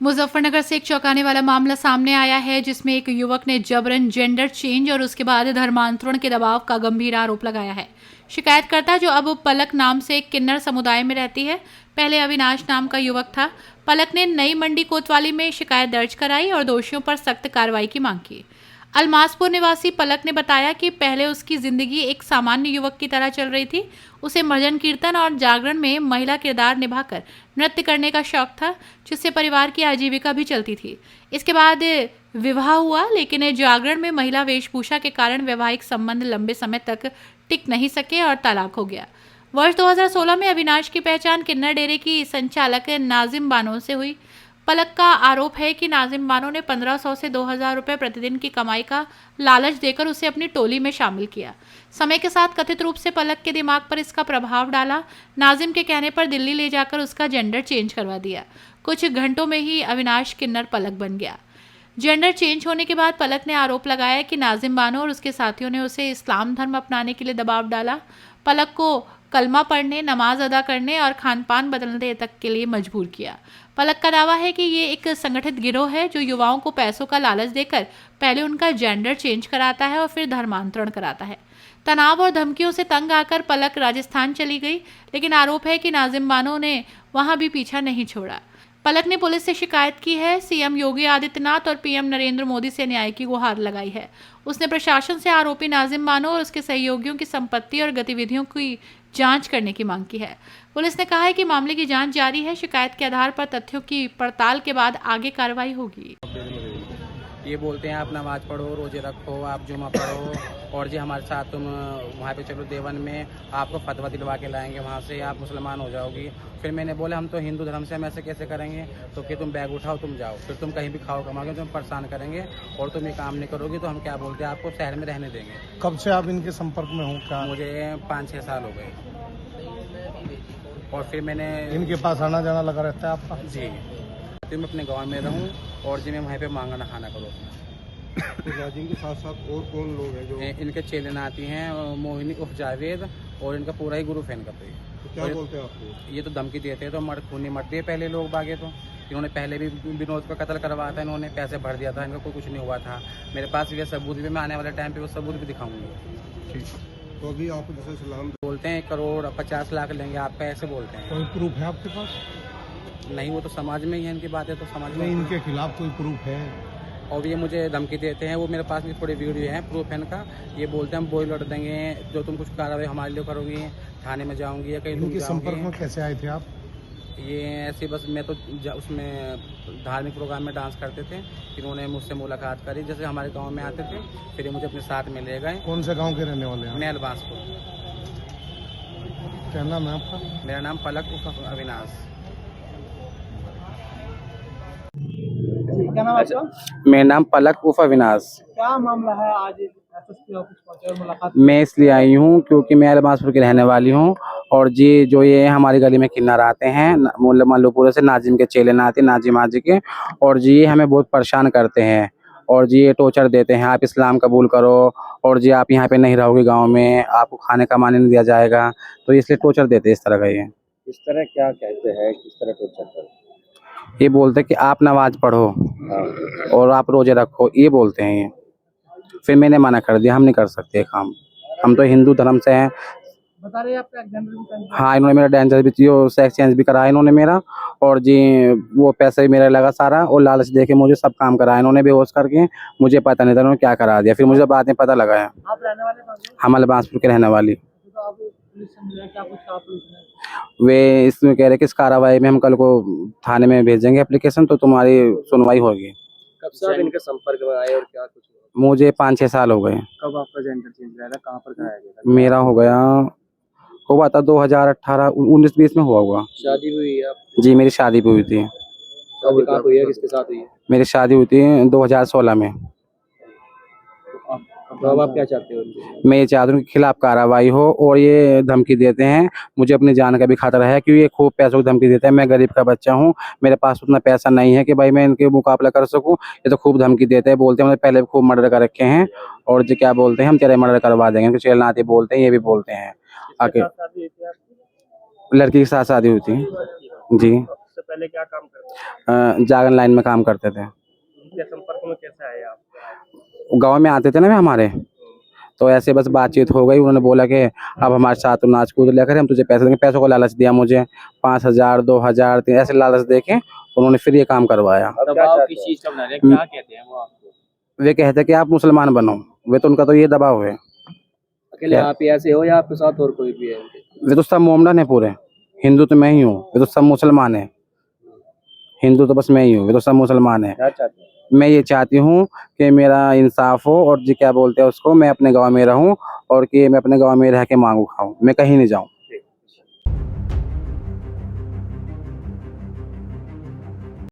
मुजफ्फरनगर से एक चौंकाने वाला मामला सामने आया है, जिसमें एक युवक ने जबरन जेंडर चेंज और उसके बाद धर्मांतरण के दबाव का गंभीर आरोप लगाया है। शिकायतकर्ता, जो अब पलक नाम से एक किन्नर समुदाय में रहती है, पहले अविनाश नाम का युवक था। पलक ने नई मंडी कोतवाली में शिकायत दर्ज कराई और दोषियों पर सख्त कार्रवाई की मांग की। अलमासपुर निवासी पलक ने बताया कि पहले उसकी जिंदगी एक सामान्य युवक की तरह चल रही थी। उसे भजन कीर्तन और जागरण में महिला किरदार निभाकर नृत्य करने का शौक था, जिससे परिवार की आजीविका भी चलती थी। इसके बाद विवाह हुआ, लेकिन जागरण में महिला वेशभूषा के कारण वैवाहिक संबंध लंबे समय तक टिक नहीं सके और तलाक हो गया। वर्ष 2016 में अविनाश की पहचान किन्नर डेरे की संचालक नाजिम बानो से हुई। पलक का आरोप है कि नाजिम बानो ने 1500 से 2000 रुपए प्रतिदिन की कमाई का लालच देकर उसे अपनी टोली में शामिल किया। समय के साथ कथित रूप से पलक के दिमाग पर इसका प्रभाव डाला। नाजिम के कहने पर दिल्ली ले जाकर उसका जेंडर चेंज करवा दिया। कुछ घंटों में ही अविनाश किन्नर पलक बन गया। जेंडर चेंज होने के बाद पलक ने आरोप लगाया कि नाजिम बानो और उसके साथियों ने उसे इस्लाम धर्म अपनाने के लिए दबाव डाला। पलक को कलमा पढ़ने, नमाज अदा करने और खान पान बदलने तक के लिए मजबूर किया। पलक का दावा है कि ये एक संगठित गिरोह है, जो युवाओं को पैसों का लालच देकर पहले उनका जेंडर चेंज कराता है और फिर धर्मांतरण कराता है। तनाव और धमकियों से तंग आकर पलक राजस्थान चली गई, लेकिन आरोप है कि नाजिम बानो ने वहां भी पीछा नहीं छोड़ा। पलक ने पुलिस से शिकायत की है, सीएम योगी आदित्यनाथ और पीएम नरेंद्र मोदी से न्याय की गुहार लगाई है। उसने प्रशासन से आरोपी नाजिम बानो और उसके सहयोगियों की संपत्ति और गतिविधियों की जांच करने की मांग की है। पुलिस ने कहा है कि मामले की जांच जारी है। शिकायत के आधार पर तथ्यों की पड़ताल के बाद आगे कार्रवाई होगी। ये बोलते हैं आप नमाज पढ़ो, रोजे रखो, आप जुमा पढ़ो और जी हमारे साथ तुम वहाँ पे चलो देवन में, आपको फतवा दिलवा के लाएंगे, वहाँ से आप मुसलमान हो जाओगी। फिर मैंने बोला हम तो हिंदू धर्म से, हम ऐसे कैसे करेंगे? तो कि तुम बैग उठाओ, तुम जाओ, फिर तुम कहीं भी खाओ कमाओगे, तुम परेशान करेंगे और तुम ये काम नहीं करोगी तो हम क्या बोलते हैं, आपको शहर में रहने देंगे। कब से आप इनके संपर्क में हो? क्या मुझे 5-6 साल हो गए और फिर मैंने इनके पास आना जाना लगा रहता है आपका? जी, तो मैं अपने गाँव में रहूँ और जी मैं वहीं पे मांगना खाना करूँ। तो राजिम के साथ साथ और कौन लोग हैं जो इनके चेले नाती हैं, मोहिनी उर्फ जावेद, और इनका पूरा ही ग्रुप है इनका। तो क्या बोलते हैं आपको? ये तो धमकी देते हैं, तो मर खूनी मरते हैं पहले लोग बागे। तो इन्होंने पहले भी विनोद का कत्ल करवाया था, इन्होंने पैसे भर दिया था, इनका कोई कुछ नहीं हुआ था। मेरे पास ये सबूत भी, मैं आने वाले टाइम पे वो सबूत भी दिखाऊंगी। ठीक, तो अभी आप जैसे सलाम बोलते हैं 1 करोड़ 50 लाख लेंगे आपका, ऐसे बोलते हैं। कोई प्रूफ है आपके पास? नहीं, वो तो समाज में ही है, इनकी बातें तो समाज में। नहीं, इनके खिलाफ कोई प्रूफ है? और ये मुझे धमकी देते हैं, वो मेरे पास भी थोड़ी वीडियो है, प्रूफ है इनका। ये बोलते हैं हम बॉय लौट देंगे, जो तुम कुछ कार्रवाई हमारे लिए करोगी, थाने में जाऊंगी या कहीं इनके संपर्क में कैसे आए थे आप? ये ऐसे बस, मैं तो उसमें धार्मिक प्रोग्राम में डांस करते थे, इन्होंने मुझसे मुलाकात करी, जैसे हमारे गांव में आते थे, फिर ये मुझे अपने साथ में ले गए। कौन से गांव के रहने वाले हैं? मैं अलबासपुर। क्या नाम है आपका? मेरा नाम पलक उर्फ अविनाश। क्या नाम है आपका? मेरा नाम पलक उर्फ अविनाश। क्या मामला है? आज एसएसपी ऑफिस पहुंचे और मुलाकात। मैं इसलिए आई हूँ क्योंकि मैं अलबासपुर की रहने वाली हूँ और जी जो ये हमारी गली में किन्नर आते हैं मल्लूपुर से, नाजिम के चेले नाते नाजिम हाजी के, और जी ये हमें बहुत परेशान करते हैं और जी ये टॉर्चर देते हैं, आप इस्लाम कबूल करो और जी आप यहाँ पे नहीं रहोगे गांव में, आपको खाने का मानी नहीं दिया जाएगा, तो इसलिए टॉर्चर देते हैं इस तरह का। ये इस तरह क्या कहते हैं, किस तरह टॉर्चर करते हैं? ये बोलते हैं कि आप नमाज पढ़ो और आप रोजे रखो, ये बोलते हैं ये। फिर मैंने मना कर दिया, हम नहीं कर सकते काम, हम तो हिंदू धर्म से हैं। बता रहे हैं आपका जेंडर भी चेंज। हाँ, इन्होंने मेरा डेंजर भी, सेक्स चेंज भी कराया इन्होंने मेरा, और जी वो पैसे भी मेरा लगा सारा, और लालच देके मुझे सब काम कराया इन्होंने बेहोश करके, मुझे पता नहीं था इन्होंने क्या करा दिया, फिर मुझे बाद में पता लगा है। आप रहने वाले कहाँ के? हम अलबासपुर के रहने वाली। तो आप पुलिस से मिले, क्या कुछ कहा पुलिस ने? वे इसमें कह रहे कि इस कार्रवाई में हम कल को थाने में भेजेंगे एप्लीकेशन, तो तुम्हारी सुनवाई होगी। कब से आप इनके संपर्क में आए और क्या कुछ हुआ? मुझे 5-6 साल हो गए। कब आपका जेंडर चेंज कराया था? कहाँ पर कराया गया था? मेरा हुआ था 2018-19-20 में हुआ होगा। शादी हुई है आप? जी मेरी शादी भी हुई थी। शादी कहाँ हुई है, किसके साथ हुई है? मेरी शादी हुई थी 2016 में। तो अब आप क्या चाहते हो इनसे? मैं ये चाहता हूँ कि खिलाफ कार्रवाई हो, और ये धमकी देते हैं, मुझे अपनी जान का भी खतरा है क्योंकि ये खूब पैसों की धमकी देते हैं। मैं गरीब का बच्चा हूँ, मेरे पास उतना पैसा नहीं है कि भाई मैं इनके मुकाबला कर सकूँ। ये तो खूब धमकी देते हैं, बोलते हैं मुझे पहले भी खूब मर्डर कर रखे हैं, और जो क्या बोलते हैं हम तेरे मर्डर करवा देंगे, इनके चेल नाते बोलते हैं, ये भी बोलते हैं। आके शादी हुई थी आपकी? लड़की के साथ शादी हुई थी जी। उससे पहले क्या काम करते थे? जागरण लाइन में काम करते थे। उनके संपर्क में कैसे आए आप? गांव में आते थे ना हमारे, तो ऐसे बस बातचीत हो गई। उन्होंने बोला कि अब हमारे साथ तू नाच कूद लेकर हम तुझे पैसे देंगे। पैसों को लालच दिया मुझे, 5,000 2,000 ऐसे लालच देके उन्होंने फिर ये काम करवाया। दबाव किस चीज का बना रहे हैं, क्या कहते हैं वो आपको? वे कहते कि आप मुसलमान बनो, वे तो उनका तो ये दबाव है। अकेले आप ही ऐसे हो या आपके साथ और कोई भी है? वे तो सब मोमडन है पूरे, हिंदू तो मैं ही हूँ, वे तो सब मुसलमान है। हिंदू तो बस मैं ही हूँ, वे तो सब मुसलमान है। क्या चाहते हैं? मैं ये चाहती हूँ कि मेरा इंसाफ हो और जी क्या बोलते हैं उसको, मैं अपने गांव में रहूं और कि मैं अपने गांव में रह के मांगू खाऊं, मैं कहीं नहीं जाऊं।